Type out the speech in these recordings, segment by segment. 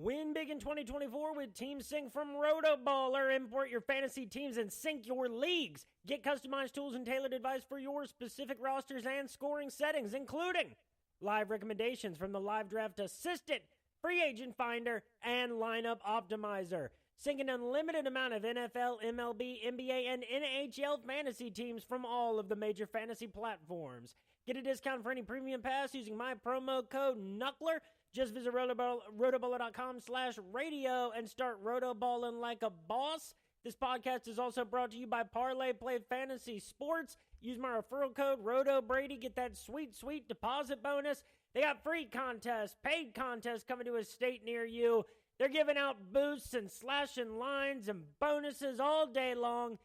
Win big in 2024 with Team Sync from RotoBaller. Import your fantasy teams and sync your leagues. Get customized tools and tailored advice for your specific rosters and scoring settings, including live recommendations from the Live Draft Assistant, Free Agent Finder, and Lineup Optimizer. Sync an unlimited amount of NFL, MLB, NBA, and NHL fantasy teams from all of the major fantasy platforms. Get a discount for any premium pass using my promo code KNUCKLER. Just visit rotoballer.com/radio and start rotoballing like a boss. This podcast is also brought to you by Parlay Play Fantasy Sports. Use my referral code RotoBrady. Get that sweet, sweet deposit bonus. They got free contests, paid contests coming to a state near you. They're giving out boosts and slashing lines and bonuses all day long.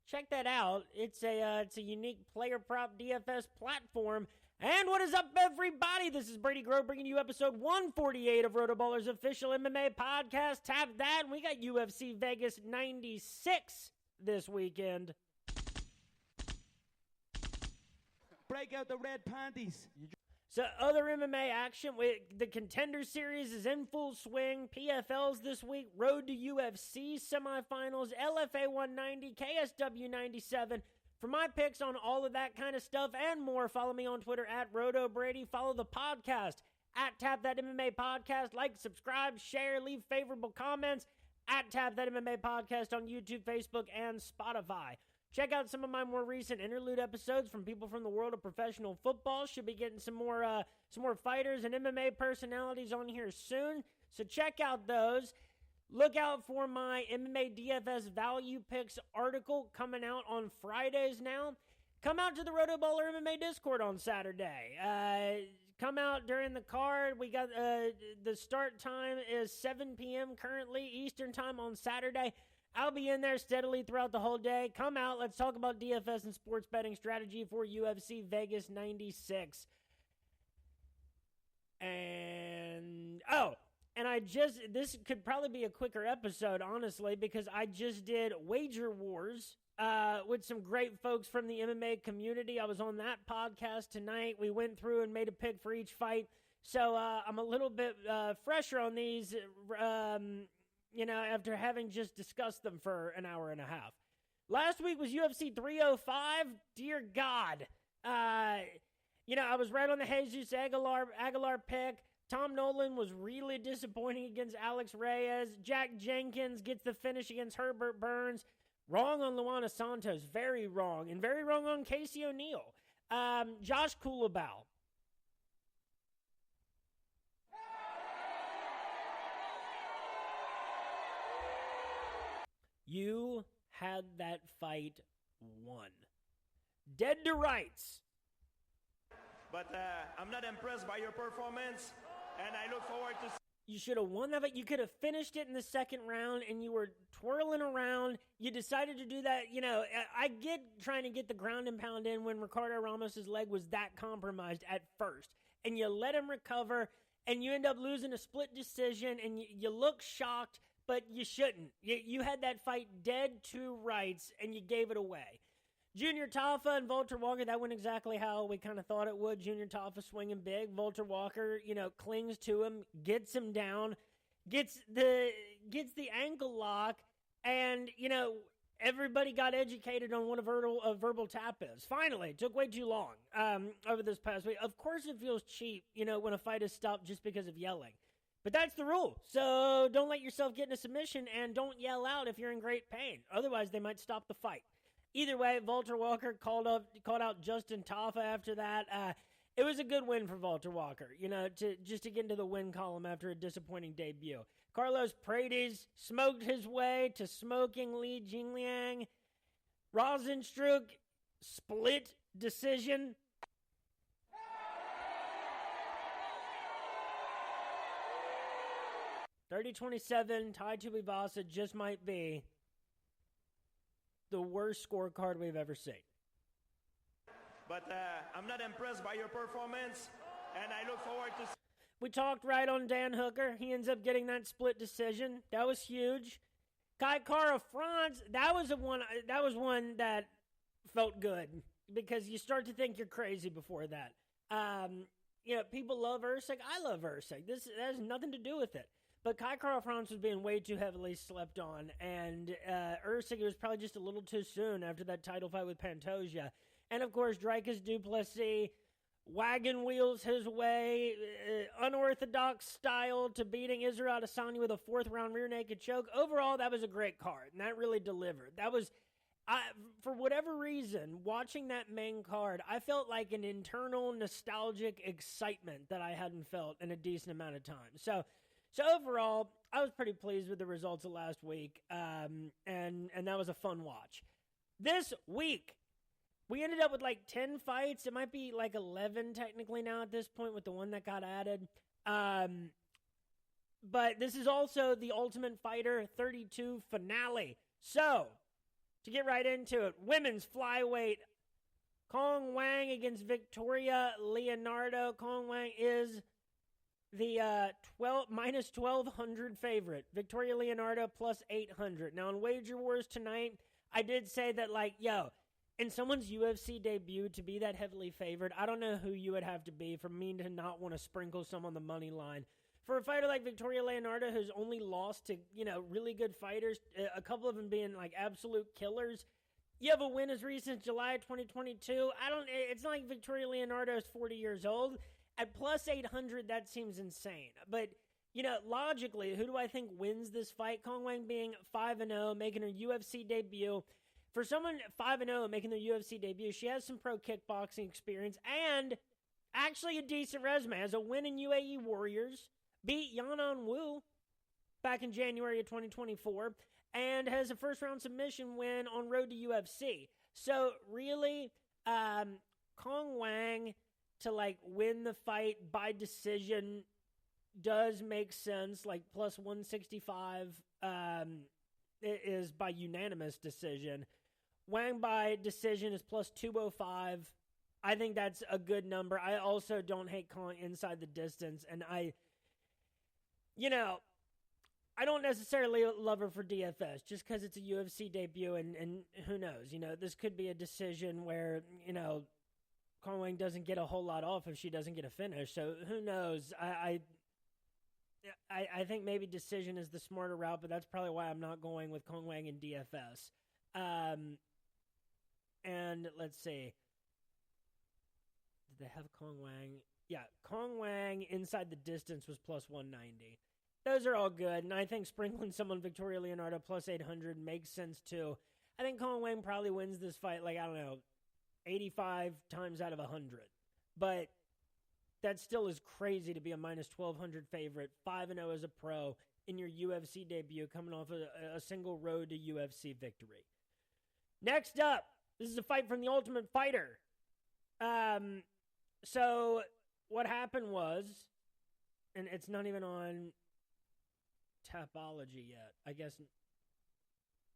Check that out. It's a unique player prop DFS platform. And what is up, everybody? This is Brady Grove bringing you episode 148 of RotoBaller's official MMA podcast. Tap that. We got UFC Vegas 96 this weekend. Break out the red panties. So other MMA action, the Contender Series is in full swing. PFLs this week, Road to UFC semifinals, LFA 190, KSW 97. For my picks on all of that kind of stuff and more, follow me on Twitter at RotoBrady. Follow the podcast at Tap That MMA Podcast. Like, subscribe, share, leave favorable comments at Tap That MMA Podcast on YouTube, Facebook, and Spotify. Check out some of my more recent interlude episodes from people from the world of professional football. Should be getting some more fighters and MMA personalities on here soon. So check out those. Look out for my MMA DFS value picks article coming out on Fridays now. Come out to the RotoBaller MMA Discord on Saturday. Come out during the card. We got the start time is 7 p.m. currently Eastern time on Saturday. I'll be in there steadily throughout the whole day. Come out. Let's talk about DFS and sports betting strategy for UFC Vegas 96. And this could probably be a quicker episode, honestly, because I just did Wager Wars with some great folks from the MMA community. I was on that podcast tonight. We went through and made a pick for each fight. So I'm a little bit fresher on these, after having just discussed them for an hour and a half. Last week was UFC 305. Dear God. I was right on the Jesus Aguilar pick. Tom Nolan was really disappointing against Alex Reyes. Jack Jenkins gets the finish against Herbert Burns. Wrong on Luana Santos. Very wrong. And very wrong on Casey O'Neill. Josh Kulabau. You had that fight won. Dead to rights. But I'm not impressed by your performance, and I look forward to... You should have won that fight. You could have finished it in the second round, and you were twirling around. You decided to do that. I get trying to get the ground and pound in when Ricardo Ramos' leg was that compromised at first. And you let him recover, and you end up losing a split decision, and you look shocked, but you shouldn't. You had that fight dead to rights, and you gave it away. Junior Tafa and Volter Walker, that went exactly how we kind of thought it would. Junior Tafa swinging big. Volter Walker, clings to him, gets him down, gets the ankle lock, and, everybody got educated on what a verbal tap is. Finally, it took way too long over this past week. Of course it feels cheap, when a fight is stopped just because of yelling. But that's the rule. So don't let yourself get in a submission and don't yell out if you're in great pain. Otherwise, they might stop the fight. Either way, Volter Walker called out Justin Tafa after that. It was a good win for Volter Walker, to get into the win column after a disappointing debut. Carlos Paredes smoked his way to smoking Li Jingliang. Rosenstruck, split decision. $30-27, Tai Tuivasa just might be the worst scorecard we've ever seen. But I'm not impressed by your performance, and I look forward to... We talked right on Dan Hooker. He ends up getting that split decision. That was huge. Kai Kara France, that was one that felt good because you start to think you're crazy before that. People love Usyk. I love Usyk. That has nothing to do with it. But Kai Kara-France was being way too heavily slept on, and Usyk was probably just a little too soon after that title fight with Pantoja. And, of course, Dricus du Plessis wagon wheels his way, unorthodox style, to beating Israel Adesanya with a fourth-round rear naked choke. Overall, that was a great card, and that really delivered. That was, for whatever reason, watching that main card, I felt like an internal nostalgic excitement that I hadn't felt in a decent amount of time. So overall, I was pretty pleased with the results of last week, and that was a fun watch. This week, we ended up with like 10 fights. It might be like 11 technically now at this point with the one that got added. But this is also the Ultimate Fighter 32 finale. So, to get right into it, women's flyweight, Kong Wang against Victoria Leonardo. Kong Wang is the minus 1,200 favorite. Victoria Leonardo plus 800. Now, on Wager Wars tonight, I did say that, like, in someone's UFC debut to be that heavily favored, I don't know who you would have to be for me to not want to sprinkle some on the money line. For a fighter like Victoria Leonardo, who's only lost to, really good fighters, a couple of them being like absolute killers, you have a win as recent as July 2022. It's not like Victoria Leonardo is 40 years old. At plus 800, that seems insane. But, logically, who do I think wins this fight? Kong Wang being 5-0, making her UFC debut. For someone 5-0 making their UFC debut, she has some pro kickboxing experience and actually a decent resume. Has a win in UAE Warriors, beat Yanan Wu back in January of 2024, and has a first-round submission win on road to UFC. So, really, Kong Wang to, win the fight by decision does make sense. Plus 165 is by unanimous decision. Wang by decision is plus 205. I think that's a good number. I also don't hate calling inside the distance. And I don't necessarily love her for DFS just because it's a UFC debut and who knows. This could be a decision where, Kong Wang doesn't get a whole lot off if she doesn't get a finish. So who knows? I think maybe decision is the smarter route, but that's probably why I'm not going with Kong Wang in DFS. And let's see. Did they have Kong Wang? Yeah, Kong Wang inside the distance was plus 190. Those are all good, and I think sprinkling someone Victoria Leonardo plus 800 makes sense too. I think Kong Wang probably wins this fight 85 times out of 100. But that still is crazy to be a minus 1,200 favorite, 5-0 as a pro in your UFC debut, coming off a single road to UFC victory. Next up, this is a fight from the Ultimate Fighter. So what happened was, and it's not even on Tapology yet. I guess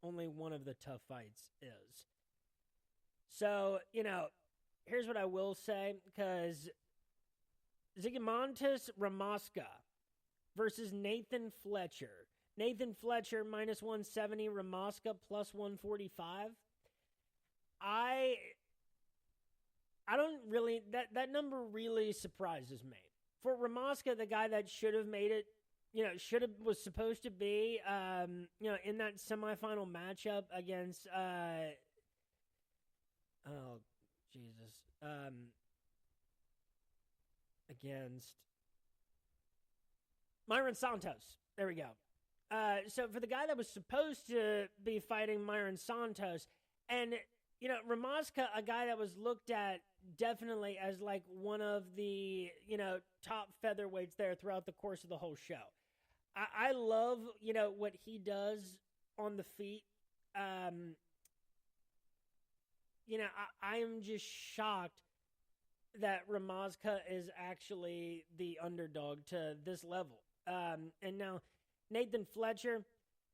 only one of the tough fights is. So, here's what I will say, because Zigomantas Ramaska versus Nathan Fletcher. Nathan Fletcher minus 170, Ramaska plus 145. I don't really, that number really surprises me. For Ramaska, the guy that should have made it, was supposed to be, in that semifinal matchup against, against Myron Santos. There we go. So for the guy that was supposed to be fighting Myron Santos, and, Ramaska, a guy that was looked at definitely as one of the, top featherweights there throughout the course of the whole show. I love, what he does on the feet. I am just shocked that Ramaska is actually the underdog to this level. And now Nathan Fletcher,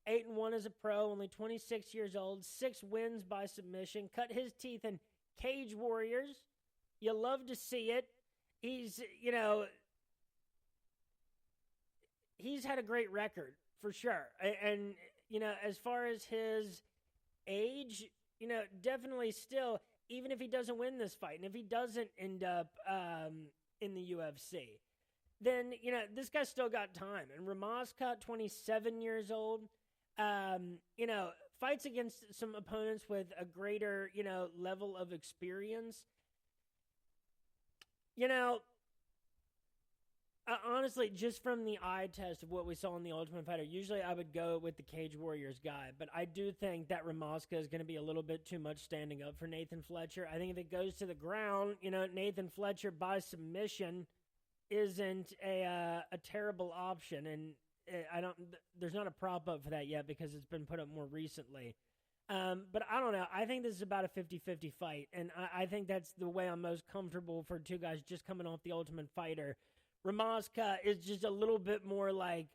8-1 as a pro, only 26 years old, 6 wins by submission, cut his teeth in Cage Warriors. You love to see it. He's, he's had a great record for sure. And as far as his age, definitely still, even if he doesn't win this fight, and if he doesn't end up in the UFC, then, this guy's still got time. And Ramazka, 27 years old, fights against some opponents with a greater, level of experience. Honestly, just from the eye test of what we saw in the Ultimate Fighter, usually I would go with the Cage Warriors guy, but I do think that Ramazka is going to be a little bit too much standing up for Nathan Fletcher. I think if it goes to the ground, Nathan Fletcher by submission isn't a terrible option, and there's not a prop up for that yet because it's been put up more recently. But I don't know. I think this is about a 50-50 fight, and I think that's the way I'm most comfortable for two guys just coming off the Ultimate Fighter. Ramazka is just a little bit more like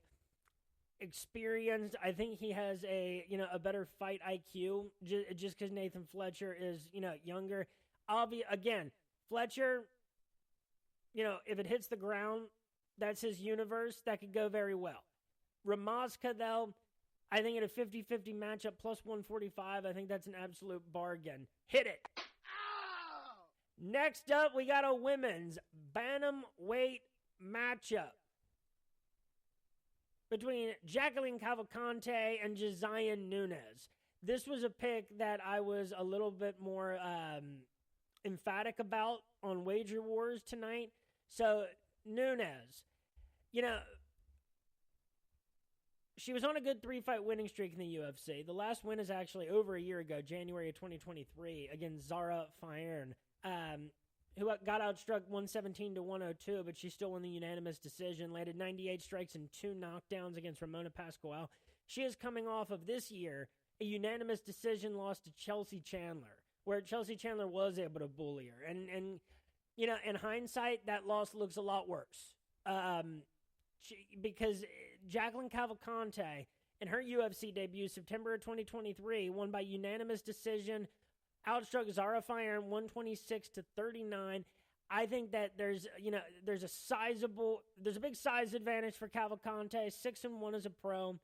experienced. I think he has a better fight IQ just because Nathan Fletcher is, younger. Again, Fletcher, if it hits the ground, that's his universe. That could go very well. Ramazka, though, I think in a 50-50 matchup plus 145, I think that's an absolute bargain. Hit it. Ow! Next up, we got a women's bantamweight matchup between Jacqueline Cavalcante and Josiah Nunes. This was a pick that I was a little bit more emphatic about on Wager Wars tonight. So, Nunes, she was on a good 3-fight winning streak in the UFC. The last win is actually over a year ago, January of 2023, against Zara Fairn, who got outstruck 117-102, but she still won the unanimous decision, landed 98 strikes and 2 knockdowns against Ramona Pascual. She is coming off of this year a unanimous decision loss to Chelsea Chandler, where Chelsea Chandler was able to bully her. And in hindsight, that loss looks a lot worse. Because Jacqueline Cavalcante, in her UFC debut, September of 2023, won by unanimous decision, outstruck Zara Fairn 126-39. I think that there's a big size advantage for Cavalcante, 6-1 as a pro.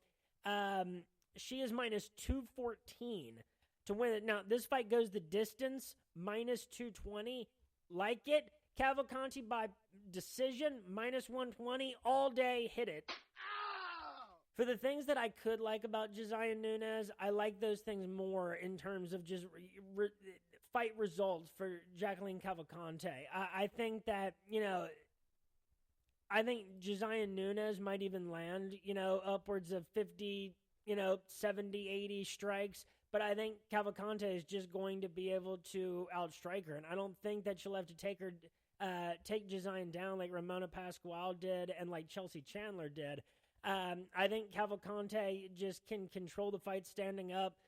She is minus 214 to win it. Now, this fight goes the distance, minus 220. Like it. Cavalcante by decision, minus 120, all day, hit it. Ow! For the things that I could like about Josiah Nunes, I like those things more in terms of just fight results for Jacqueline Cavalcante. I think that, I think Josiah Nunes might even land, upwards of 50, 70, 80 strikes. But I think Cavalcante is just going to be able to outstrike her. And I don't think that she'll have to take Josiah down like Ramona Pascual did and like Chelsea Chandler did. I think Cavalcante just can control the fight standing up,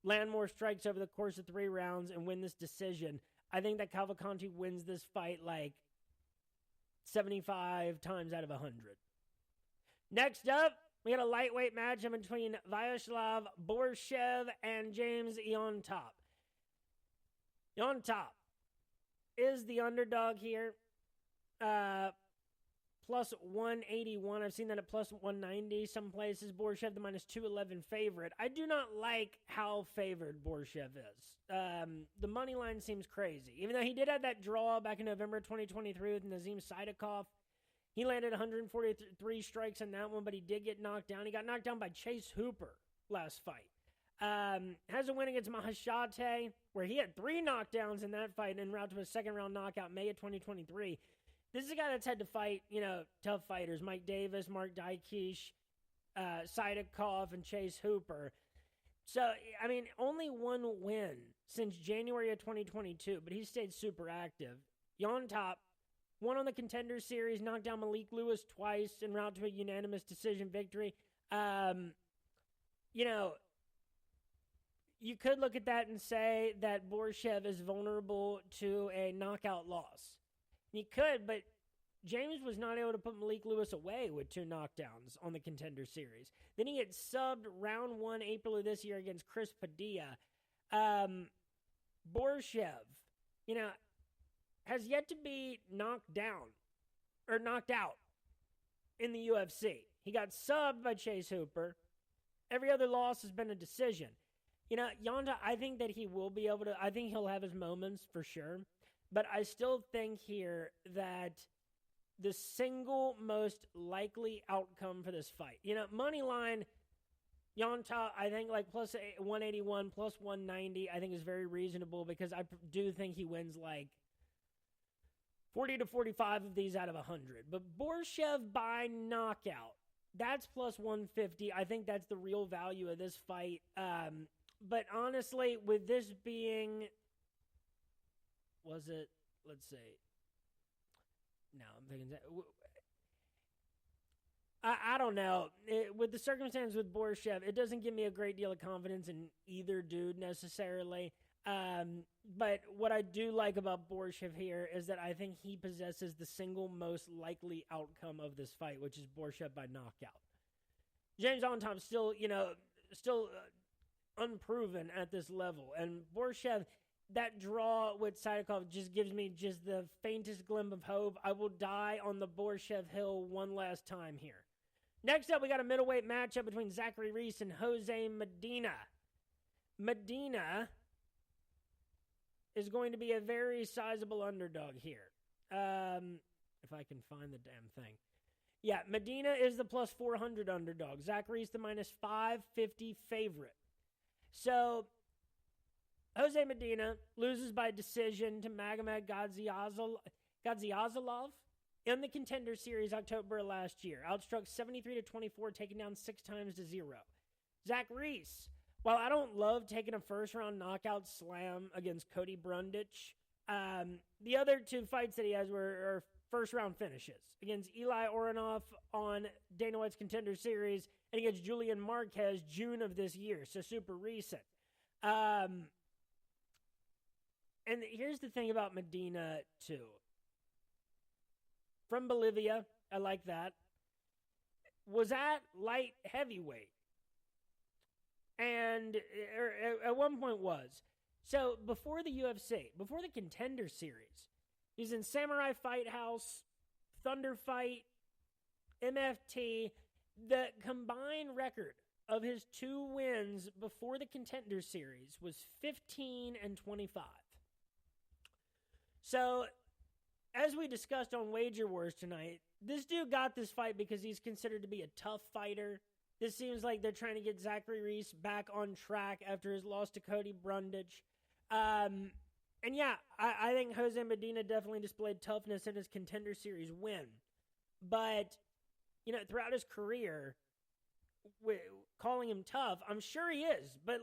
land more strikes over the course of 3 rounds, and win this decision. I think that Cavalcante wins this fight like 75 times out of 100. Next up, we got a lightweight matchup between Vyacheslav Borshev and James Iontop. Iontop is the underdog here. Plus 181. I've seen that at plus 190 some places. Borshev, the minus 211 favorite. I do not like how favored Borshev is. The money line seems crazy. Even though he did have that draw back in November 2023 with Nazim Saidakov, he landed 143 strikes in that one, but he did get knocked down. He got knocked down by Chase Hooper last fight. Has a win against Mahashate, where he had 3 knockdowns in that fight en route to a second-round knockout May of 2023. This is a guy that's had to fight, tough fighters. Mike Davis, Mark Daikish, Saidakov, and Chase Hooper. So, only 1 win since January of 2022, but he stayed super active. Iontop won on the Contender Series, knocked down Malik Lewis twice en route to a unanimous decision victory. You could look at that and say that Borshev is vulnerable to a knockout loss. You could, but James was not able to put Malik Lewis away with 2 knockdowns on the Contender Series. Then he gets subbed round 1 April of this year against Chris Padilla. Borshev, has yet to be knocked out in the UFC. He got subbed by Chase Hooper. Every other loss has been a decision. Iontop, I think that he will be able to, I think he'll have his moments for sure. But I still think here that the single most likely outcome for this fight. Money line, Yonta, I think like plus 181, plus 190, I think is very reasonable because I do think he wins like 40 to 45 of these out of 100. But Borshev by knockout, that's plus 150. I think that's the real value of this fight. But honestly, with this being, let's see. No, I'm thinking that. I don't know. With the circumstance with Borshev, it doesn't give me a great deal of confidence in either dude necessarily. But what I do like about Borshev here is that I think he possesses the single most likely outcome of this fight, which is Borshev by knockout. James Ontom's still unproven at this level, and Borshev, that draw with Saidakov just gives me just the faintest glimmer of hope. I will die on the Borshev hill one last time here. Next up, we got a middleweight matchup between Zachary Reese and Jose Medina. Medina is going to be a very sizable underdog here. If I can find the damn thing. Yeah, Medina is the plus 400 underdog. Zachary is the minus 550 favorite. So, Jose Medina loses by decision to Magomed Gadzhiazolov in the Contender Series October last year. Outstruck 73-24, taken down 6 times to 0. Zach Reese, while I don't love taking a first-round knockout slam against Cody Brundage, the other 2 fights that he has are first-round finishes. Against Eli Orinoff on Dana White's Contender Series and against Julian Marquez June of this year, so super recent. And here's the thing about Medina, too. From Bolivia, I like that. Was at light heavyweight. And at one point was. So before the UFC, before the Contender Series, he's in Samurai Fight House, Thunder Fight, MFT. The combined record of his 2 wins before the Contender Series was 15-25. So, as we discussed on Wager Wars tonight, this dude got this fight because he's considered to be a tough fighter. This seems like they're trying to get Zachary Reese back on track after his loss to Cody Brundage. And yeah, I think Jose Medina definitely displayed toughness in his Contender Series win. But, throughout his career, calling him tough, I'm sure he is. But,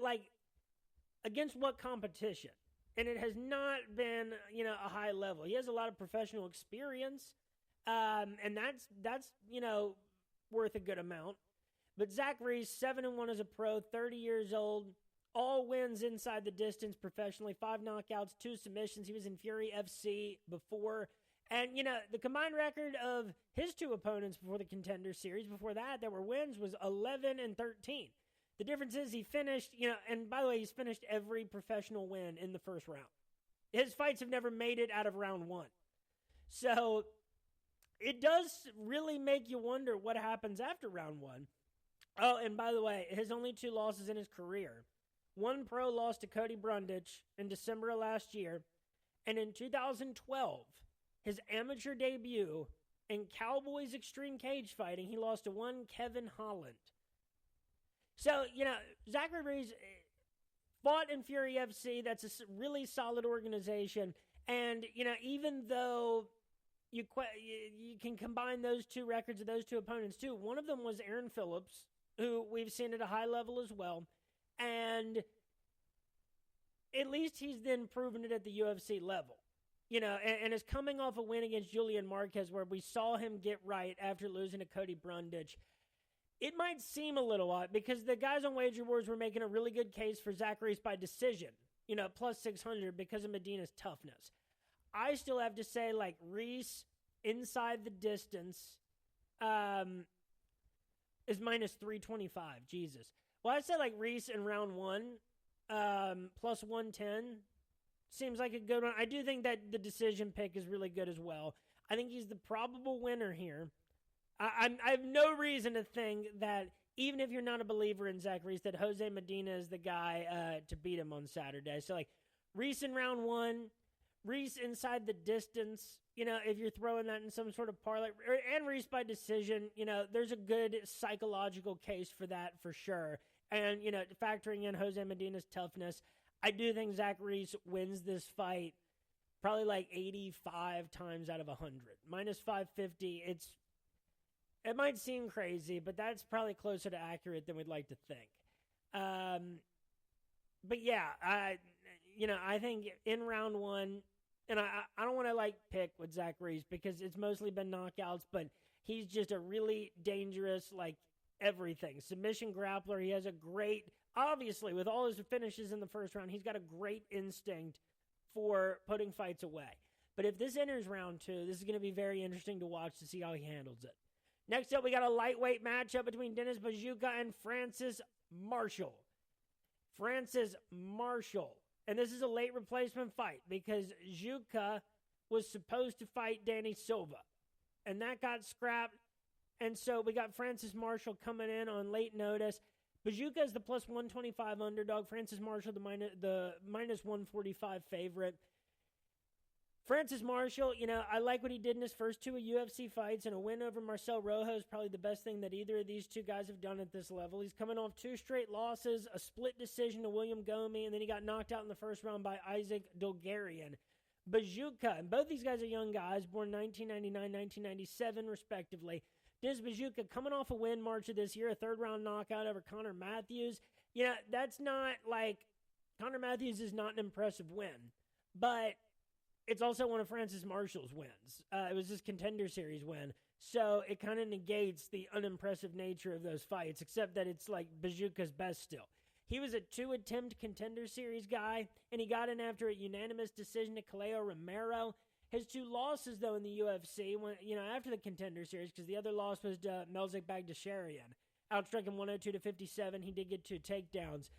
against what competition? And it has not been, a high level. He has a lot of professional experience, and that's worth a good amount. But Zach Reese, 7-1 as a pro, 30 years old, all wins inside the distance professionally, 5 knockouts, 2 submissions. He was in Fury FC before. And, the combined record of his 2 opponents before the Contender Series, before that were wins, was 11-13. The difference is he finished, and by the way, he's finished every professional win in the first round. His fights have never made it out of round 1. So it does really make you wonder what happens after round 1. Oh, and by the way, his only 2 losses in his career. 1 pro loss to Cody Brundage in December of last year. And in 2012, his amateur debut in Cowboys Extreme Cage Fighting, he lost to one Kevin Holland. So, Zachary Reese fought in Fury FC. That's a really solid organization. And, even though you can combine those 2 records of those 2 opponents, too, one of them was Aaron Phillips, who we've seen at a high level as well. And at least he's then proven it at the UFC level. And is coming off a win against Julian Marquez where we saw him get right after losing to Cody Brundage. It might seem a little odd because the guys on Wager Wars were making a really good case for Zach Reese by decision, plus 600 because of Medina's toughness. I still have to say, Reese inside the distance is minus 325. Jesus. Well, I'd say, Reese in round 1, plus 110 seems like a good one. I do think that the decision pick is really good as well. I think he's the probable winner here. I have no reason to think that, even if you're not a believer in Zach Reese, that Jose Medina is the guy to beat him on Saturday. So, Reese in round 1, Reese inside the distance, if you're throwing that in some sort of parlay, and Reese by decision, there's a good psychological case for that for sure. And, factoring in Jose Medina's toughness, I do think Zach Reese wins this fight probably like 85 times out of 100. Minus 550, it might seem crazy, but that's probably closer to accurate than we'd like to think. But yeah, I think in round one, and I don't want to pick with Zach Reese because it's mostly been knockouts, but he's just a really dangerous, everything. Submission grappler. He has a great, obviously, with all his finishes in the first round, he's got a great instinct for putting fights away. But if this enters round two, this is going to be very interesting to watch to see how he handles it. Next up, we got a lightweight matchup between Dennis Buzukja and Francis Marshall. And this is a late replacement fight because Buzukja was supposed to fight Danny Silva. And that got scrapped. And so we got Francis Marshall coming in on late notice. Buzukja is the plus 125 underdog. Francis Marshall, the minus 145 favorite. Francis Marshall, I like what he did in his first two UFC fights, and a win over Marcel Rojo is probably the best thing that either of these two guys have done at this level. He's coming off 2 straight losses, a split decision to William Gomi, and then he got knocked out in the first round by Isaac Dulgarian. Buzukja, and both these guys are young guys, born 1999, 1997, respectively. Dennis Buzukja coming off a win March of this year, a third-round knockout over Connor Matthews. That's not Connor Matthews is not an impressive win, but it's also one of Francis Marshall's wins. It was his Contender Series win. So it kind of negates the unimpressive nature of those fights, except that it's Buzukja's best still. He was a 2-attempt Contender Series guy, and he got in after a unanimous decision to Caleo Romero. His 2 losses, though, in the UFC, after the Contender Series, because the other loss was to Melzik Bagdasaryan. Outstruck him 102-57. He did get 2 takedowns.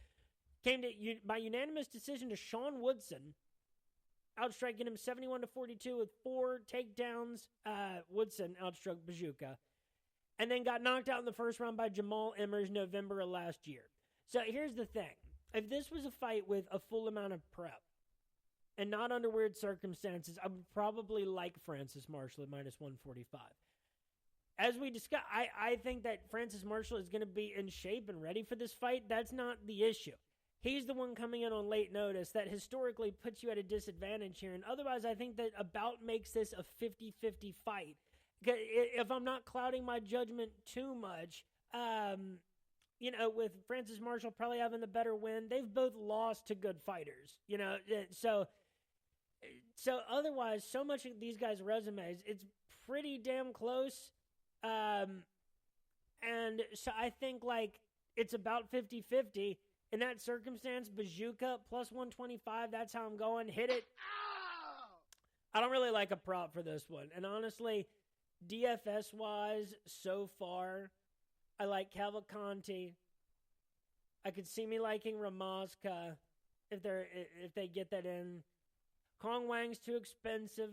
Came by unanimous decision to Sean Woodson, outstriking him 71-42 with 4 takedowns. Woodson outstruck Buzukja. And then got knocked out in the first round by Jamal Emmers November of last year. So here's the thing. If this was a fight with a full amount of prep and not under weird circumstances, I would probably like Francis Marshall at minus 145. As we discussed, I think that Francis Marshall is going to be in shape and ready for this fight. That's not the issue. He's the one coming in on late notice that historically puts you at a disadvantage here. And otherwise, I think that about makes this a 50-50 fight. If I'm not clouding my judgment too much, with Francis Marshall probably having the better win, they've both lost to good fighters. So otherwise, so much of these guys' resumes, it's pretty damn close. And so I think it's about 50-50. In that circumstance, Buzukja plus 125, that's how I'm going. Hit it. I don't really like a prop for this one. And honestly, DFS-wise, so far, I like Cavalcanti. I could see me liking Ramazka if they get that in. Kong Wang's too expensive.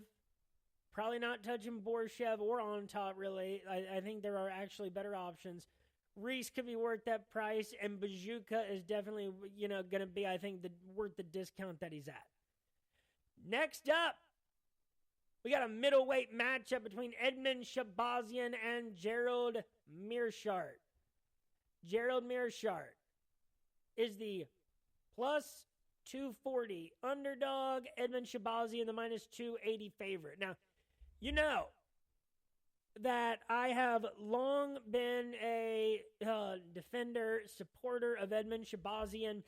Probably not touching Borshev or on top, really. I think there are actually better options. Reese could be worth that price, and Buzukja is definitely, going to be, I think, worth the discount that he's at. Next up, we got a middleweight matchup between Edmund Shabazian and Gerald Meerschaert. Gerald Meerschaert is the plus 240 underdog. Edmund Shabazian, the minus 280 favorite. Now, that I have long been a defender, supporter of Edmund Shabazian.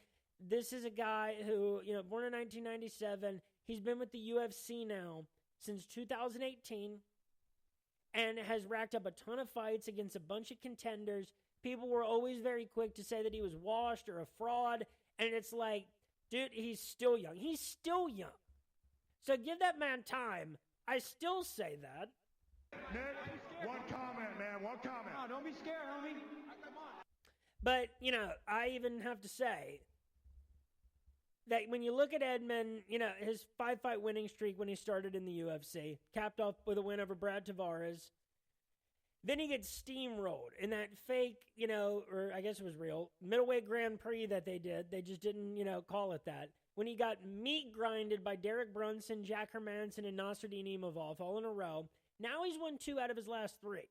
This is a guy who, born in 1997. He's been with the UFC now since 2018 and has racked up a ton of fights against a bunch of contenders. People were always very quick to say that he was washed or a fraud, and it's dude, he's still young. He's still young. So give that man time. I still say that. Nick, one comment, man. One comment. No, don't be scared, homie. But, I even have to say that when you look at Edmund, his 5-fight winning streak when he started in the UFC, capped off with a win over Brad Tavares. Then he gets steamrolled in that fake, or I guess it was real, middleweight Grand Prix that they did. They just didn't, call it that. When he got meat grinded by Derek Brunson, Jack Hermanson, and Nasruddin Imavov all in a row. Now he's won 2 out of his last 3.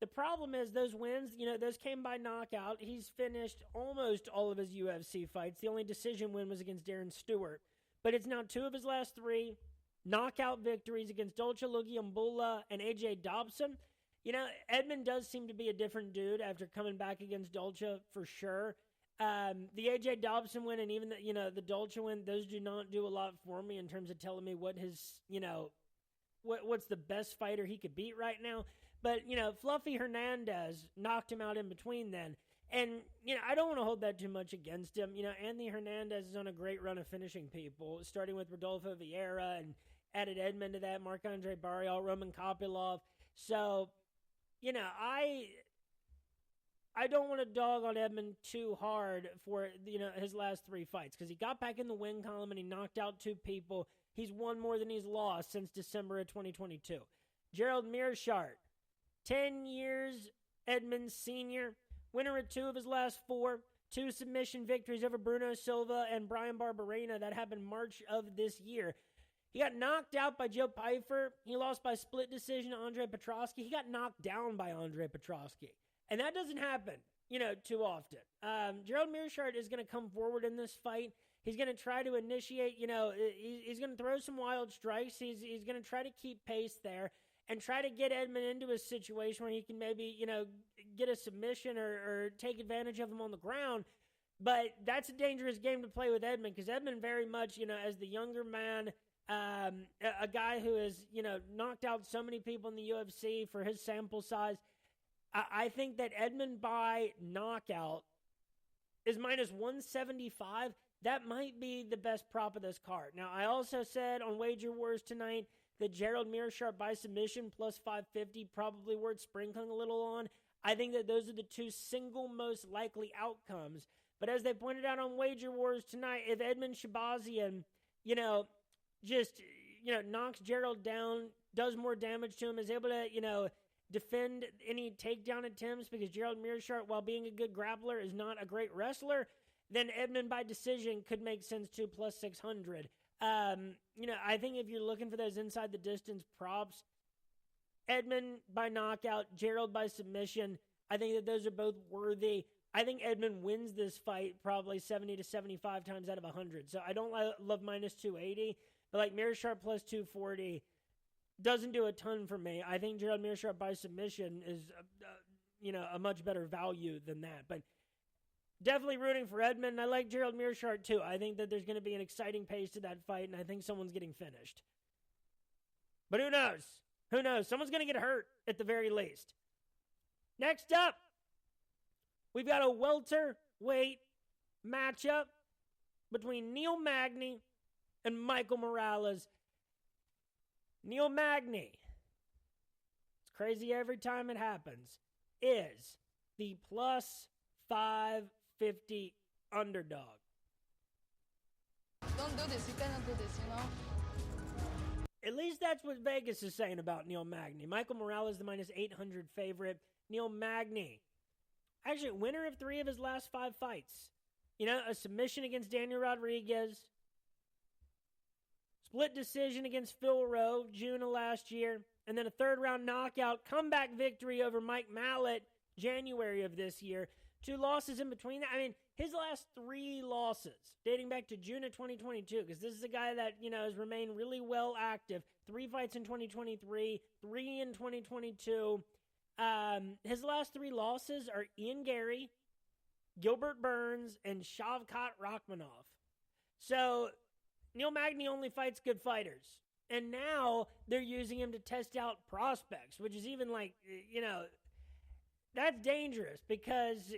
The problem is those wins, those came by knockout. He's finished almost all of his UFC fights. The only decision win was against Darren Stewart. But it's now 2 of his last 3 knockout victories against Dolce Lugiambula and AJ Dobson. Edmund does seem to be a different dude after coming back against Dolce for sure. The AJ Dobson win and even the Dolce win, those do not do a lot for me in terms of telling me what his, what's the best fighter he could beat right now. But, Fluffy Hernandez knocked him out in between then. And, I don't want to hold that too much against him. Anthony Hernandez is on a great run of finishing people, starting with Rodolfo Vieira and added Edmund to that, Marc-Andre Barrial, Roman Kopylov. So, I don't want to dog on Edmund too hard for, his last 3 fights because he got back in the win column and he knocked out 2 people. He's won more than he's lost since December of 2022. Gerald Meerschaert, 10 years Edmund Sr., winner of 2 of his last 4, 2 submission victories over Bruno Silva and Brian Barberena. That happened March of this year. He got knocked out by Joe Pyfer. He lost by split decision to Andre Petrosky. He got knocked down by Andre Petrosky. And that doesn't happen, too often. Gerald Meerschaert is going to come forward in this fight. He's going to try to initiate, he's going to throw some wild strikes. He's going to try to keep pace there and try to get Edmund into a situation where he can maybe, get a submission or take advantage of him on the ground. But that's a dangerous game to play with Edmund because Edmund very much, as the younger man, a guy who has, knocked out so many people in the UFC for his sample size. I think that Edmund by knockout is minus 175. That might be the best prop of this card. Now, I also said on Wager Wars tonight that Gerald Meerschaert by submission plus 550 probably worth sprinkling a little on. I think that those are the 2 single most likely outcomes. But as they pointed out on Wager Wars tonight, if Edmund Shabazian, knocks Gerald down, does more damage to him, is able to, defend any takedown attempts because Gerald Meerschaert, while being a good grappler, is not a great wrestler, then Edmund by decision could make sense too, plus 600. I think if you're looking for those inside the distance props, Edmund by knockout, Gerald by submission, I think that those are both worthy. I think Edmund wins this fight probably 70 to 75 times out of 100. So I don't love minus 280, but like Meerschaert plus 240 doesn't do a ton for me. I think Gerald Meerschaert by submission is, a much better value than that. But definitely rooting for Edmund. I like Gerald Meerschaert too. I think that there's going to be an exciting pace to that fight, and I think someone's getting finished. But who knows? Who knows? Someone's going to get hurt at the very least. Next up, we've got a welterweight matchup between Neil Magny and Michael Morales. Neil Magny, it's crazy every time it happens, is the plus 550 underdog. Don't do this. You cannot do this, At least that's what Vegas is saying about Neil Magny. Michael Morales, the minus 800 favorite. Neil Magny, actually winner of 3 of his last 5 fights. A submission against Daniel Rodriguez. Split decision against Phil Rowe, June of last year. And then a 3rd-round knockout, comeback victory over Mike Mallet, January of this year. 2 losses in between that. I mean, his last 3 losses, dating back to June of 2022, because this is a guy that, has remained really well active. 3 fights in 2023, 3 in 2022. His last 3 losses are Ian Gary, Gilbert Burns, and Shavkat Rakhmonov. So Neil Magny only fights good fighters. And now they're using him to test out prospects, which is even that's dangerous because,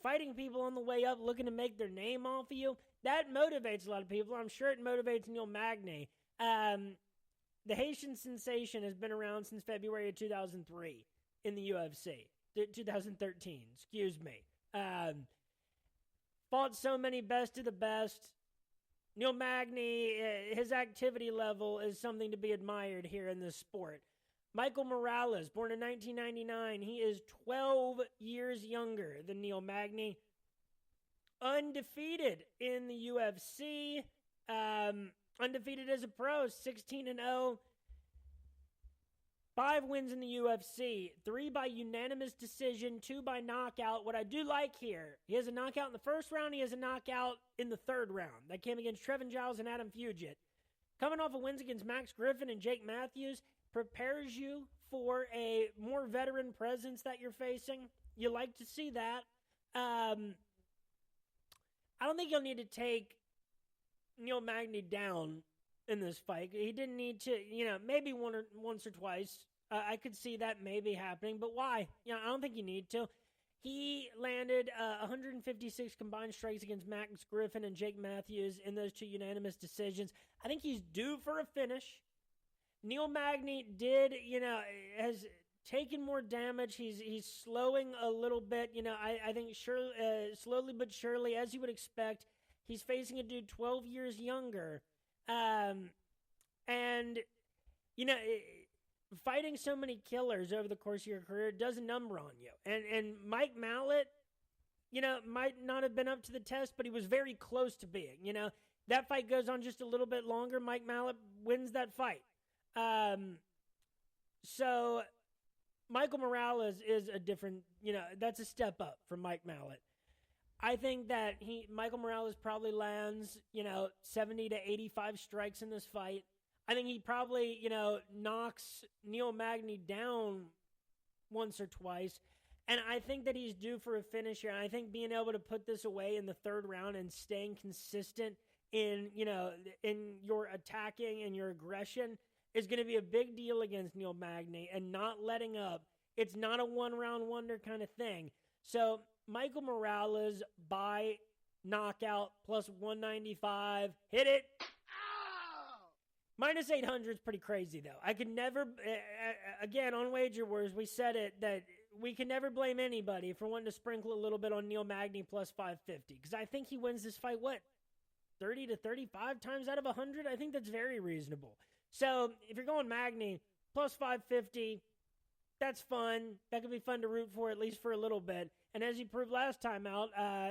fighting people on the way up looking to make their name off of you, that motivates a lot of people. I'm sure it motivates Neil Magny. The Haitian sensation has been around since February of 2003 in the UFC. 2013, excuse me. Fought so many best of the best. Neil Magny, his activity level is something to be admired here in this sport. Michael Morales, born in 1999. He is 12 years younger than Neil Magny. Undefeated in the UFC. Undefeated as a pro, 16-0. 5 wins in the UFC, 3 by unanimous decision, 2 by knockout. What I do like here, he has a knockout in the first round, he has a knockout in the third round. That came against Trevin Giles and Adam Fugit. Coming off of wins against Max Griffin and Jake Matthews, prepares you for a more veteran presence that you're facing. You like to see that. I don't think you'll need to take Neil Magny down in this fight. He didn't need to, maybe once or twice. I could see that maybe happening, but why? I don't think you need to. He landed 156 combined strikes against Max Griffin and Jake Matthews in those 2 unanimous decisions. I think he's due for a finish. Neil Magny has taken more damage. He's slowing a little bit. I think slowly but surely, as you would expect, he's facing a dude 12 years younger. Fighting so many killers over the course of your career does a number on you. And Mike Mallet, might not have been up to the test, but he was very close to being. That fight goes on just a little bit longer. Mike Mallet wins that fight. So Michael Morales is a different, that's a step up from Mike Mallet. I think that Michael Morales probably lands, 70 to 85 strikes in this fight. I think he probably, knocks Neil Magny down once or twice. And I think that he's due for a finish here. And I think being able to put this away in the third round and staying consistent in your attacking and your aggression is going to be a big deal against Neil Magny, and not letting up. It's not a one-round wonder kind of thing. So Michael Morales by knockout plus 195. Hit it. Minus 800 is pretty crazy, though. I could never, again, on Wager Wars, we said it, that we can never blame anybody for wanting to sprinkle a little bit on Neil Magny plus 550. Because I think he wins this fight, 30 to 35 times out of 100? I think that's very reasonable. So if you're going Magny plus 550, that's fun. That could be fun to root for, at least for a little bit. And as you proved last time out,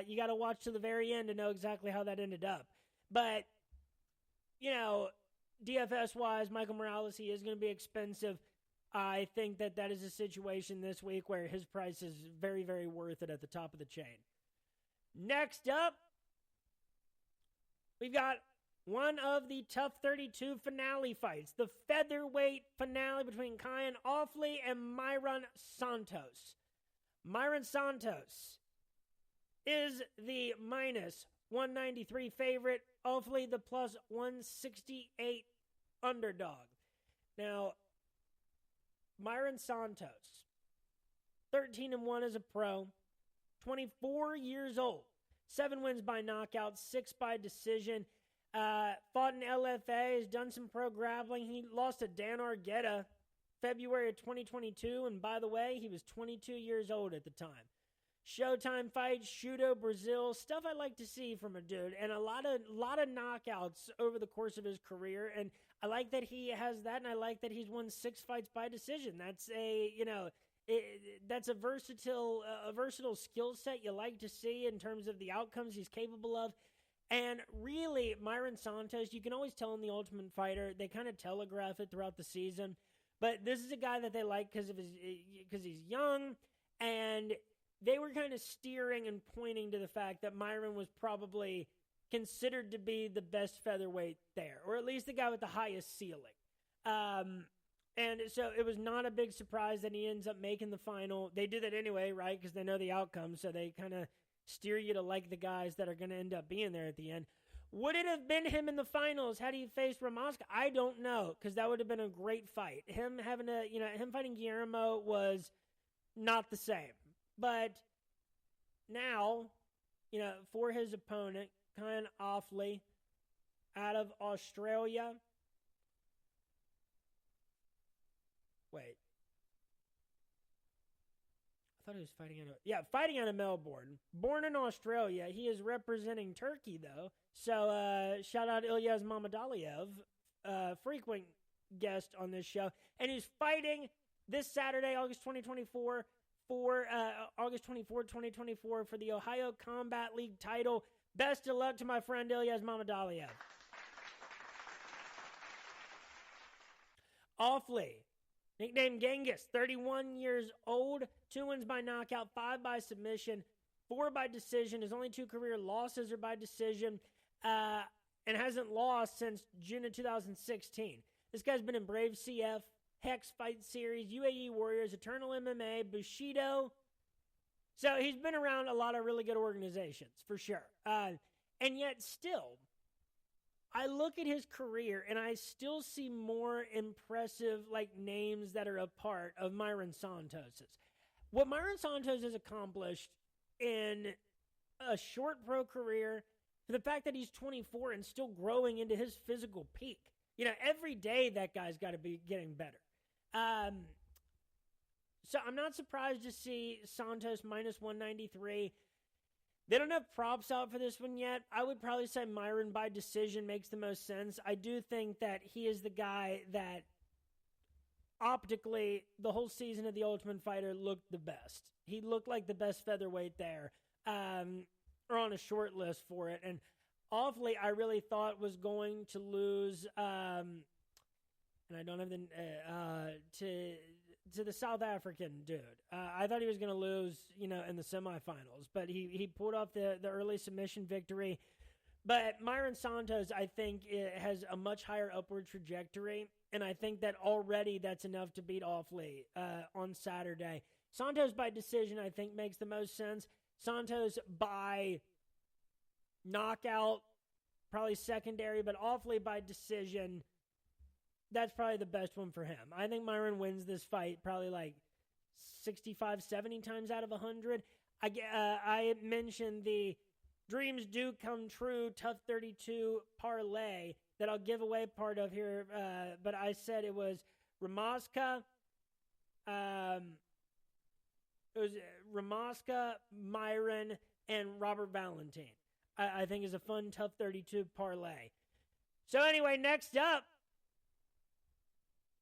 you got to watch to the very end to know exactly how that ended up. But, DFS-wise, Michael Morales, he is going to be expensive. I think that is a situation this week where his price is very, very worth it at the top of the chain. Next up, we've got one of the Tough 32 finale fights, the featherweight finale between Kyan Offley and Myron Santos. Myron Santos is the minus 193 favorite, Offley the plus 168 underdog. Now, Myron Santos, 13-1 as a pro, 24 years old, 7 wins by knockout, 6 by decision. Fought in LFA, has done some pro grappling. He lost to Dan Argueta February of 2022, and by the way, he was 22 years old at the time. Showtime fights, Shudo, Brazil, stuff I like to see from a dude, and a lot of knockouts over the course of his career, and I like that he has that, and I like that he's won 6 fights by decision. That's that's a versatile skill set you like to see in terms of the outcomes he's capable of. And really, Myron Santos, you can always tell in The Ultimate Fighter, they kind of telegraph it throughout the season, but this is a guy that they like because he's young, and they were kind of steering and pointing to the fact that Myron was probably considered to be the best featherweight there, or at least the guy with the highest ceiling. And so it was not a big surprise that he ends up making the final. They do that anyway, right, because they know the outcome, so they kind of steer you to like the guys that are going to end up being there at the end. Would it have been him in the finals had he faced Ramoska? I don't know, because that would have been a great fight. Him fighting Guillermo was not the same. But now, for his opponent, Kyan Offley, out of Australia. Wait. I thought he was fighting out of Melbourne. Born in Australia. He is representing Turkey, though. So, shout out Ilyas Mamadaliev, frequent guest on this show. And he's fighting this Saturday, August 24th, 2024, for the Ohio Combat League title. Best of luck to my friend Ilyas Mamadaliev. Awfully, nicknamed Genghis, 31 years old, 2 wins by knockout, 5 by submission, 4 by decision. His only 2 career losses are by decision, and hasn't lost since June of 2016. This guy's been in Brave CF, Hex Fight Series, UAE Warriors, Eternal MMA, Bushido. So he's been around a lot of really good organizations, for sure. And yet still, I look at his career and I still see more impressive names that are a part of Myron Santos's. What Myron Santos has accomplished in a short pro career, for the fact that he's 24 and still growing into his physical peak. Every day that guy's got to be getting better. So I'm not surprised to see Santos minus 193. They don't have props out for this one yet. I would probably say Myron by decision makes the most sense. I do think that he is the guy that optically the whole season of The Ultimate Fighter looked the best. He looked like the best featherweight there, or on a short list for it. And awfully, I really thought was going to lose, and I don't have the, to the South African dude. I thought he was going to lose, in the semifinals, but he pulled off the early submission victory. But Myron Santos, I think, has a much higher upward trajectory, and I think that already that's enough to beat Awfully on Saturday. Santos by decision, I think, makes the most sense. Santos by knockout, probably secondary, but Awfully by decision, that's probably the best one for him. I think Myron wins this fight probably 65, 70 times out of 100. I mentioned the Dreams Do Come True Tough 32 parlay that I'll give away part of here, but I said it was Ramaska, Myron, and Robert Valentine. I think is a fun Tough 32 parlay. So anyway, next up,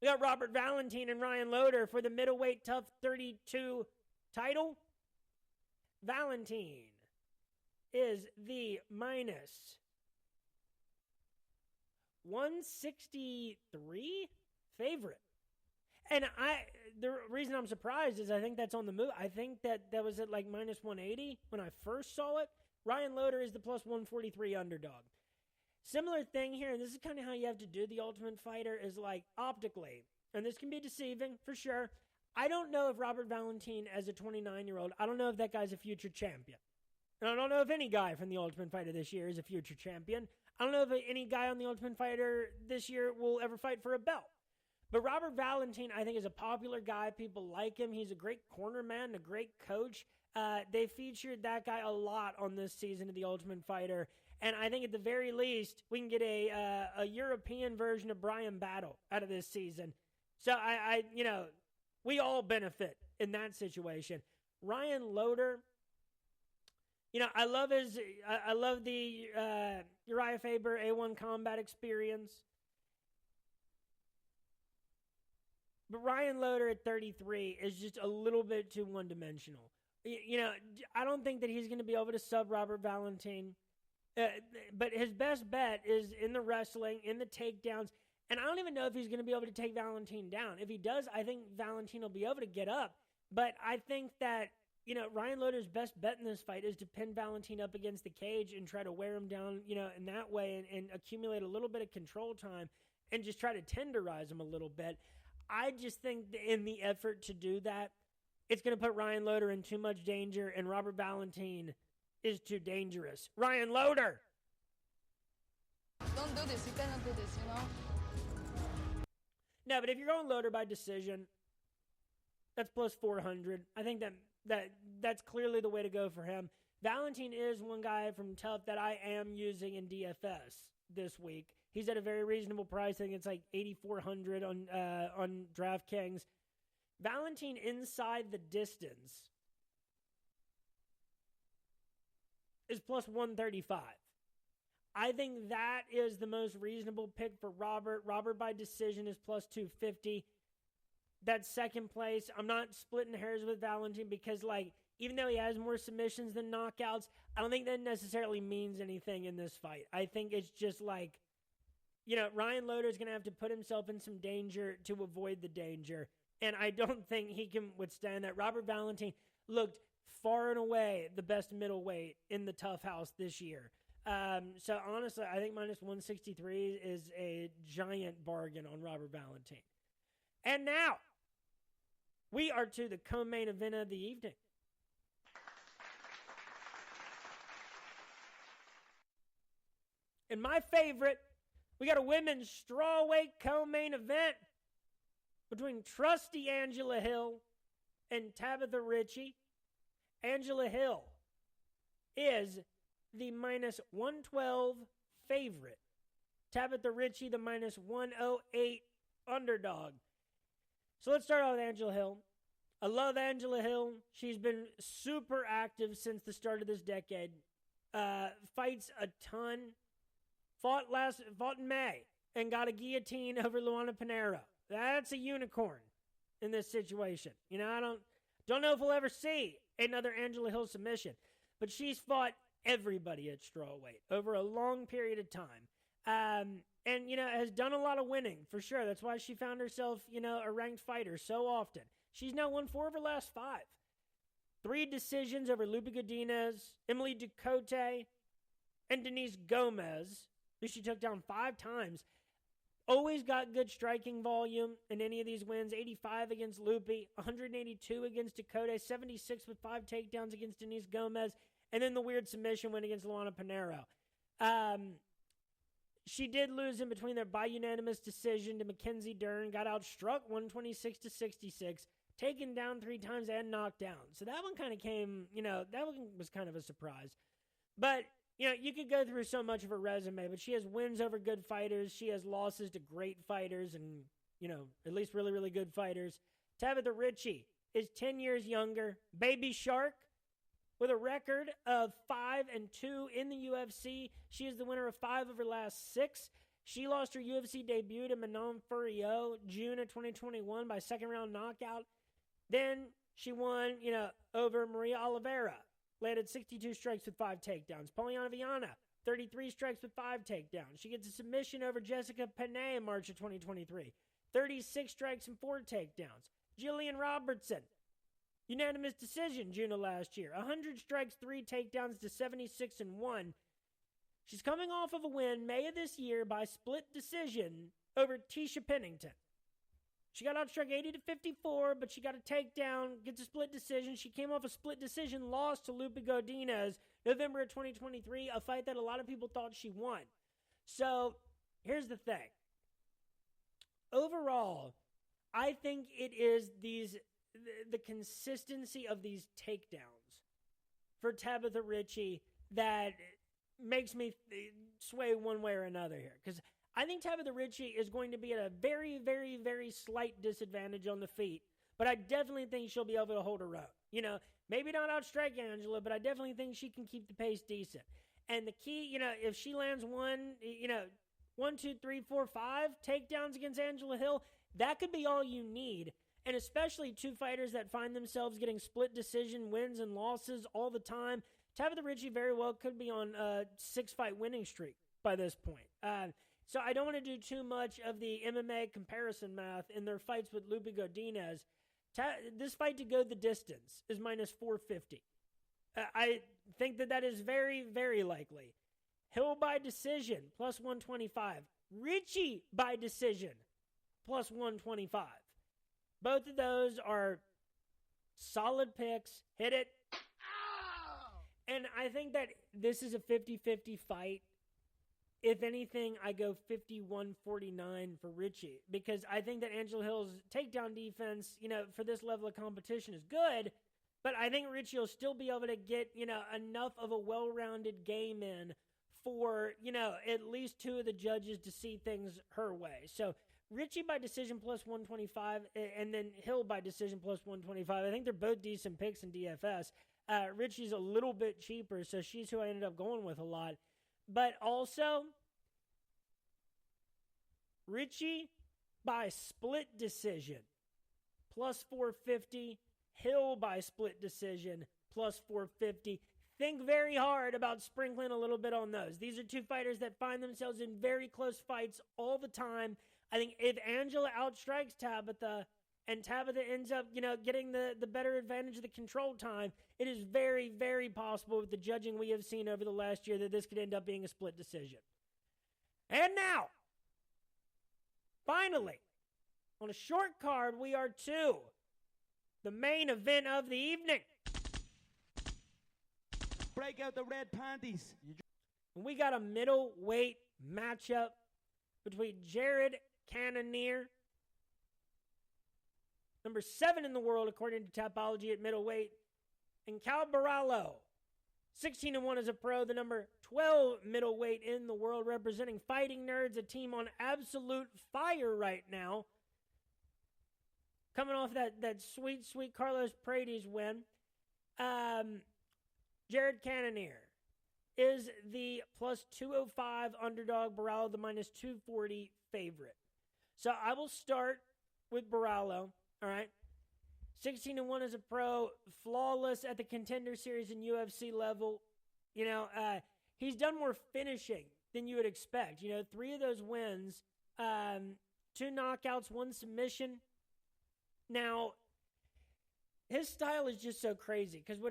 we got Robert Valentine and Ryan Loder for the middleweight Tough 32 title. Valentine is the minus 163 favorite. And the reason I'm surprised is I think that's on the move. I think that was at minus 180 when I first saw it. Ryan Loder is the plus 143 underdog. Similar thing here, and this is kind of how you have to do The Ultimate Fighter, is optically, and this can be deceiving for sure. I don't know if Robert Valentine, as a 29-year-old, I don't know if that guy's a future champion. And I don't know if any guy from The Ultimate Fighter this year is a future champion. I don't know if any guy on The Ultimate Fighter this year will ever fight for a belt. But Robert Valentine, I think, is a popular guy. People like him. He's a great corner man, a great coach. They featured that guy a lot on this season of The Ultimate Fighter. And I think at the very least, we can get a European version of Brian Battle out of this season. So we all benefit in that situation. Ryan Loder, I love the Uriah Faber A1 combat experience. But Ryan Loder at 33 is just a little bit too one-dimensional. I don't think that he's going to be able to sub Robert Valentine. But his best bet is in the wrestling, in the takedowns. And I don't even know if he's going to be able to take Valentine down. If he does, I think Valentine will be able to get up. But I think that, Ryan Loder's best bet in this fight is to pin Valentine up against the cage and try to wear him down, in that way and accumulate a little bit of control time and just try to tenderize him a little bit. I just think in the effort to do that, it's going to put Ryan Loder in too much danger, and Robert Valentine is too dangerous. Ryan Loder! Don't do this. You cannot do this, No, but if you're going Loder by decision, that's plus 400. I think that's clearly the way to go for him. Valentine is one guy from Tough that I am using in DFS this week. He's at a very reasonable price. I think it's 8,400 on DraftKings. Valentine inside the distance is plus 135. I think that is the most reasonable pick for Robert. Robert by decision is plus 250. That's second place. I'm not splitting hairs with Valentin because, like, even though he has more submissions than knockouts, I don't think that necessarily means anything in this fight. I think it's just like, you know, Ryan Loder's going to have to put himself in some danger to avoid the danger. And I don't think he can withstand that. Robert Valentin looked far and away the best middleweight in the Tough House this year. So honestly, I think minus 163 is a giant bargain on Robert Valentin. And now, we are to the co-main event of the evening. And my favorite, we got a women's strawweight co-main event between trusty Angela Hill and Tabitha Ricci. Angela Hill is the minus 112 favorite. Tabitha Ricci, the minus 108 underdog. So let's start off with Angela Hill. I love Angela Hill. She's been super active since the start of this decade. Fights a ton. Fought in May and got a guillotine over Luana Pinheiro. That's a unicorn in this situation. You know, I don't know if we'll ever see another Angela Hill submission, but she's fought everybody at strawweight over a long period of time. And, you know, has done a lot of winning, for sure. That's why she found herself, you know, a ranked fighter so often. She's now won 4 of her last 5. 3 decisions over Lupe Godinez, Emily Ducote, and Denise Gomez, who she took down 5 times. Always got good striking volume in any of these wins. 85 against Lupe, 182 against Ducote, 76 with 5 takedowns against Denise Gomez, and then the weird submission win against Luana Pinheiro. She did lose in between there by unanimous decision to Mackenzie Dern. Got outstruck 126-66, taken down 3 times and knocked down. So that one kind of came, you know, that one was kind of a surprise. But, you know, you could go through so much of her resume, but she has wins over good fighters. She has losses to great fighters and, you know, at least really, really good fighters. Tabitha Ricci is 10 years younger. Baby Shark, with a record of 5-2 in the UFC. She is the winner of 5 of her last 6. She lost her UFC debut to Manon Furio June of 2021 by second-round knockout. Then she won, you know, over Maria Oliveira. Landed 62 strikes with 5 takedowns. Poliana Viana, 33 strikes with 5 takedowns. She gets a submission over Jessica Penne in March of 2023. 36 strikes and 4 takedowns. Jillian Robertson, unanimous decision June of last year. 100 strikes, 3 takedowns to 76-1. She's coming off of a win May of this year by split decision over Tisha Pennington. She got outstruck 80-54, but she got a takedown, gets a split decision. She came off a split decision loss to Lupe Godinez November of 2023, a fight that a lot of people thought she won. So here's the thing. Overall, I think it is the consistency of these takedowns for Tabitha Ricci that makes me sway one way or another here. Because I think Tabitha Ricci is going to be at a very, very, very slight disadvantage on the feet. But I definitely think she'll be able to hold her own. You know, maybe not outstrike Angela, but I definitely think she can keep the pace decent. And the key, you know, if she lands 1, 2, 3, 4, 5 takedowns against Angela Hill, that could be all you need. And especially 2 fighters that find themselves getting split decision wins and losses all the time. Tabitha Ricci very well could be on a 6-fight winning streak by this point. So I don't want to do too much of the MMA comparison math in their fights with Lupe Godinez. This fight to go the distance is minus 450. I think that is very, very likely. Hill by decision, plus 125. Ricci by decision, plus 125. Both of those are solid picks. Hit it. And I think that this is a 50-50 fight. If anything, I go 51-49 for Ricci. Because I think that Angela Hill's takedown defense, you know, for this level of competition is good. But I think Ricci will still be able to get, you know, enough of a well-rounded game in for, you know, at least 2 of the judges to see things her way. So Ricci by decision plus 125, and then Hill by decision plus 125. I think they're both decent picks in DFS. Ricci's a little bit cheaper, so she's who I ended up going with a lot. But also, Ricci by split decision, plus 450. Hill by split decision, plus 450. Think very hard about sprinkling a little bit on those. These are two fighters that find themselves in very close fights all the time. I think if Angela outstrikes Tabitha and Tabitha ends up, getting the better advantage of the control time, it is very, very possible with the judging we have seen over the last year that this could end up being a split decision. And now, finally, on a short card, we are to the main event of the evening. Break out the red panties. We got a middleweight matchup between Jared Cannonier, number 7 in the world according to Tapology at middleweight, and Cal Barallo, 16-1 as a pro, the number 12 middleweight in the world, representing Fighting Nerds, a team on absolute fire right now. Coming off that sweet, sweet Carlos Paredes win, Jared Cannonier is the plus 205 underdog, Barallo the minus 240 favorite. So I will start with Barallo, all right? 16-1 as a pro, flawless at the Contender Series and UFC level. He's done more finishing than you would expect. 3 of those wins, 2 knockouts, 1 submission. Now, his style is just so crazy because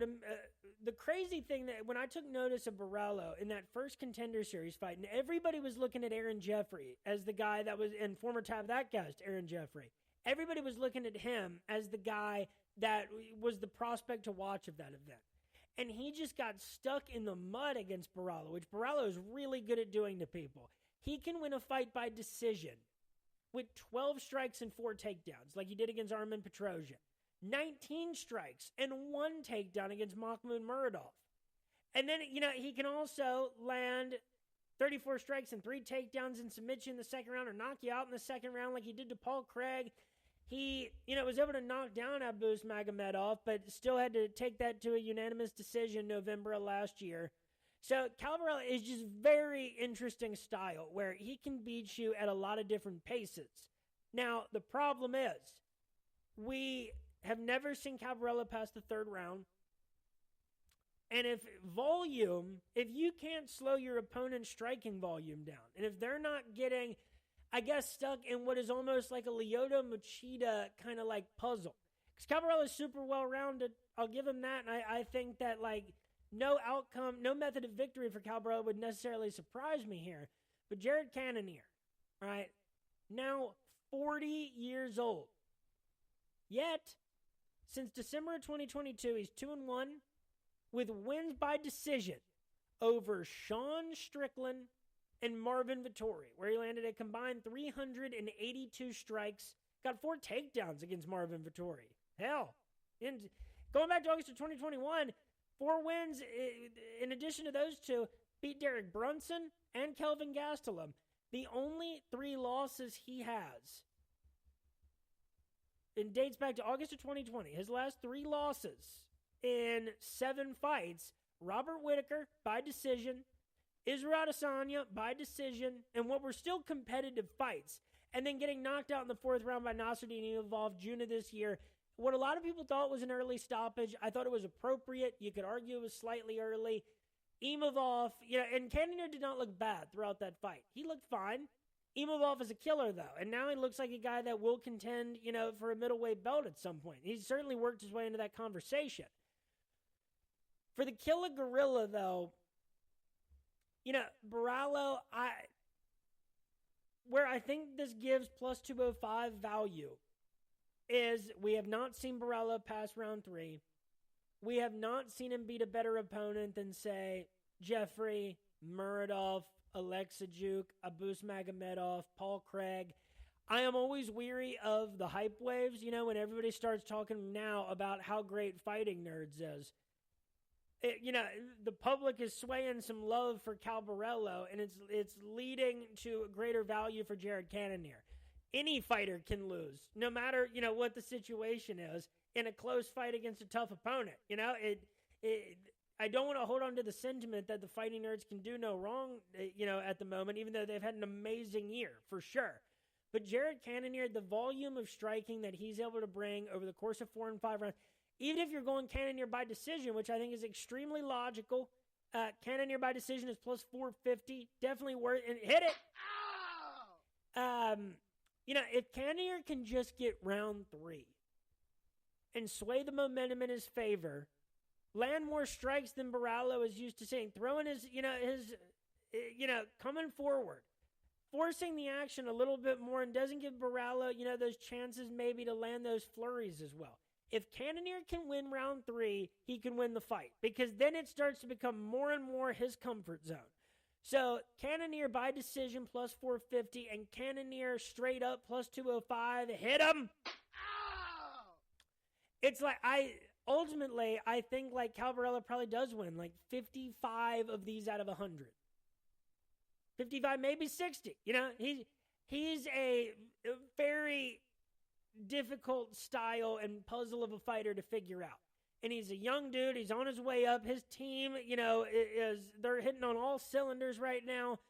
the crazy thing that when I took notice of Barallo in that first Contender Series fight, and everybody was looking at Aaron Jeffrey as the guy that was, and former Tab That Cast, Aaron Jeffrey. Everybody was looking at him as the guy that was the prospect to watch of that event. And he just got stuck in the mud against Barallo, which Barallo is really good at doing to people. He can win a fight by decision with 12 strikes and 4 takedowns, like he did against Armen Petrosian. 19 strikes and 1 takedown against Mahmoud Muradov. And then, he can also land 34 strikes and 3 takedowns and submit you in the second round or knock you out in the second round like he did to Paul Craig. He, was able to knock down Abus Magomedov, but still had to take that to a unanimous decision November of last year. So Cal Barallo is just very interesting style where he can beat you at a lot of different paces. Now, the problem is we have never seen Cal Barallo pass the 3rd round. And if you can't slow your opponent's striking volume down, and if they're not getting, stuck in what is almost like a Lyoto Machida kind of like puzzle. Because Cal Barallo is super well-rounded. I'll give him that. And I think that, no outcome, no method of victory for Cal Barallo would necessarily surprise me here. But Jared Cannonier, all right, now 40 years old. Yet, since December of 2022, he's 2-1 with wins by decision over Sean Strickland and Marvin Vettori, where he landed a combined 382 strikes, got 4 takedowns against Marvin Vettori. Hell, going back to August of 2021, 4 wins, in addition to those 2, beat Derek Brunson and Kelvin Gastelum. The only 3 losses he has, it dates back to August of 2020. His last 3 losses in 7 fights, Robert Whittaker by decision, Israel Adesanya by decision, and what were still competitive fights, and then getting knocked out in the 4th round by Nasruddin Imavov June of this year. What a lot of people thought was an early stoppage, I thought it was appropriate. You could argue it was slightly early. Imavov, and Cannonier did not look bad throughout that fight. He looked fine. Imavov is a killer, though, and now he looks like a guy that will contend, for a middleweight belt at some point. He's certainly worked his way into that conversation. For the Killer Gorilla, though, Barallo, where I think this gives plus 205 value is we have not seen Barallo pass round 3. We have not seen him beat a better opponent than, say, Jeffrey, Muradov, Alexajuk, Abus Magomedov, Paul Craig. I am always weary of the hype waves, when everybody starts talking now about how great Fighting Nerds is. The public is swaying some love for Cal Barallo, and it's leading to greater value for Jared Cannonier. Any fighter can lose, no matter, what the situation is, in a close fight against a tough opponent. I don't want to hold on to the sentiment that the Fighting Nerds can do no wrong, at the moment, even though they've had an amazing year, for sure. But Jared Cannonier, the volume of striking that he's able to bring over the course of 4 and 5 rounds, even if you're going Cannonier by decision, which I think is extremely logical, Cannonier by decision is plus 450, definitely worth it. Hit it! If Cannonier can just get round 3 and sway the momentum in his favor, land more strikes than Barallo is used to seeing, throwing his coming forward, forcing the action a little bit more, and doesn't give Barallo, those chances maybe to land those flurries as well. If Cannonier can win round 3, he can win the fight, because then it starts to become more and more his comfort zone. So Cannonier by decision plus 450 and Cannonier straight up plus 205. Hit him! It's like, I think like Cal Barella probably does win like 55 of these out of 100. 55, maybe 60. He's a very difficult style and puzzle of a fighter to figure out. And he's a young dude. He's on his way up. His team, they're hitting on all cylinders right now.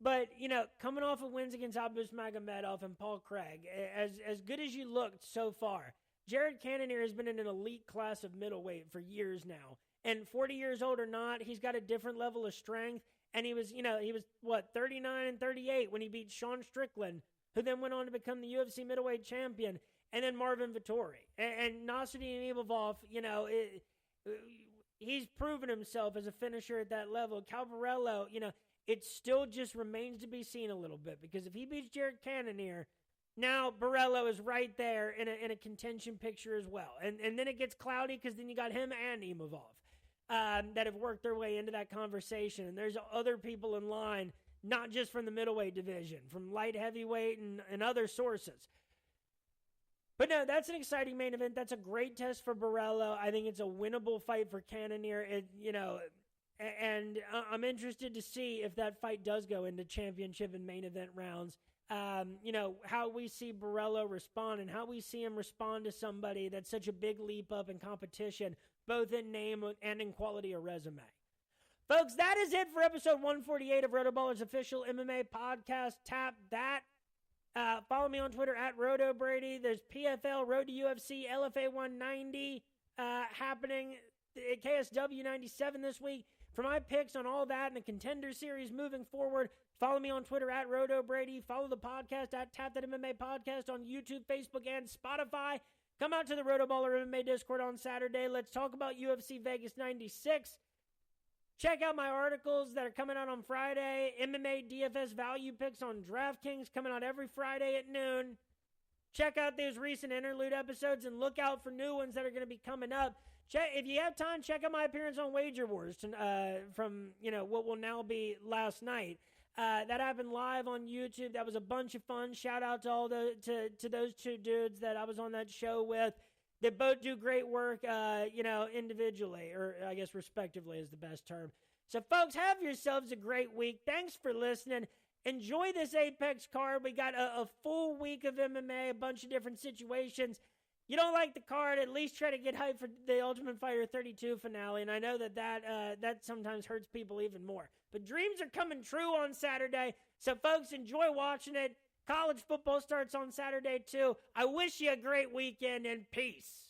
But, coming off of wins against Abus Magomedov and Paul Craig, as good as you looked so far, Jared Cannonier has been in an elite class of middleweight for years now. And 40 years old or not, he's got a different level of strength. And he was 39 and 38 when he beat Sean Strickland, who then went on to become the UFC middleweight champion. And then Marvin Vettori. And Nasruddin Imavov, he's proven himself as a finisher at that level. Calvarello, it still just remains to be seen a little bit. Because if he beats Jared Cannonier, now Barello is right there in a contention picture as well. And then it gets cloudy because then you got him and Imavov that have worked their way into that conversation. And there's other people in line, not just from the middleweight division, from light heavyweight and other sources. But no, that's an exciting main event. That's a great test for Barello. I think it's a winnable fight for Cannonier. And I'm interested to see if that fight does go into championship and main event rounds. How we see Barello respond and how we see him respond to somebody that's such a big leap up in competition, both in name and in quality of resume. Folks, that is it for episode 148 of RotoBallers' official MMA podcast. Tap that. Follow me on Twitter at RotoBrady. There's PFL, Road to UFC, LFA 190 happening at KSW 97 this week. For my picks on all that and the Contender Series moving forward, follow me on Twitter at RotoBrady. Follow the podcast at Tap That MMA Podcast on YouTube, Facebook, and Spotify. Come out to the RotoBaller MMA Discord on Saturday. Let's talk about UFC Vegas 96. Check out my articles that are coming out on Friday. MMA DFS value picks on DraftKings coming out every Friday at noon. Check out those recent interlude episodes and look out for new ones that are going to be coming up. If you have time, check out my appearance on Wager Wars from what will now be last night. That happened live on YouTube. That was a bunch of fun. Shout out to all to those two dudes that I was on that show with. They both do great work, individually, or I guess respectively is the best term. So, folks, have yourselves a great week. Thanks for listening. Enjoy this Apex card. We got a full week of MMA, a bunch of different situations. You don't like the card, at least try to get hyped for the Ultimate Fighter 32 finale, and I know that sometimes hurts people even more. But dreams are coming true on Saturday, so, folks, enjoy watching it. College football starts on Saturday, too. I wish you a great weekend, and peace.